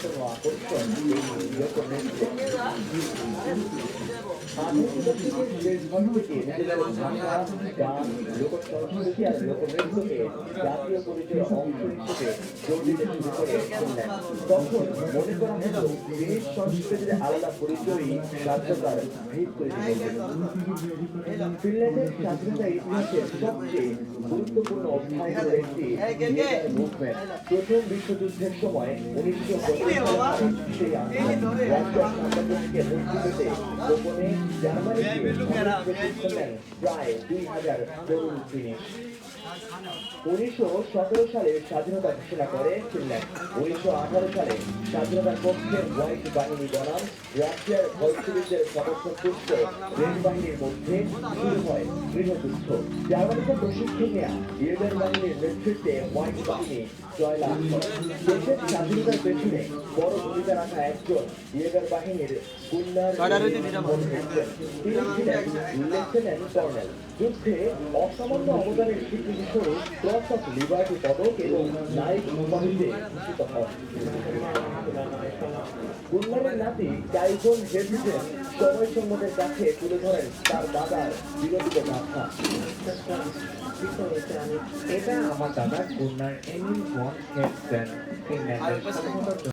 sono a controlli io commento del sviluppo che nella ভাষা গান লোকসংস্কৃতি আর লোকনৃত্যকে জাতীয় পরিচয়ের অংশ হিসেবে জোর দিতে শুরু করে ফিনল্যান্ড। তখন মনে করা হতো দেশ সংস্কৃতির আলাদা পরিচয়ই কার্যকর ভিত তৈরি করবে। ফিনল্যান্ডের স্বাধীনতা ইতিহাসের সবচেয়ে গুরুত্বপূর্ণ অধ্যায়গুলোর একটি মুভমেন্ট। প্রথম বিশ্বযুদ্ধের সময় 1945 সালে সেই আন্দোলন রাশিয়ার সাম্রাজ্যকে মুক্তি পেতে গোপনে জার্মানিকে প্রশিক্ষণ দেন প্রায় 2000 তরুণ ফিনিশ। 1917 সালে স্বাধীনতা ঘোষণা করে ফিনল্যান্ড। 1918 সালে স্বাধীনতার পক্ষে হোয়াইট বাহিনী বনাম রাশিয়ার বলশেভিকদের সমর্থকপুষ্ট রেড বাহিনীর মধ্যে শুরু হয় গৃহযুদ্ধ। জার্মানিতে প্রশিক্ষণ নেওয়া ইয়েগার বাহিনীর নেতৃত্বে হোয়াইট বাহিনী জয়লাভ করে। দেশের স্বাধীনতার পেছনে বড় ভূমিকা রাখা একজন ইয়েগার বাহিনীর গুন্নার তিনি ছিলেন লেফটেন্যান্ট কর্নেল। যুদ্ধে অসামান্য অবদানের স্বীকৃতিস্বরূপ ক্রস অফ লিবার্টি পদক এবং নাইট উপাধিতে ভূষিত হন। গুন্নারের নাতি টাইফন হেডভিজেন সময় কাছে তুলে ধরেন তার দাদার বিরোধিত গাথা। এটা আমার দাদা গুন্নার এমিল ভন হেডসেন, ফিনল্যান্ডের স্বাধীনতার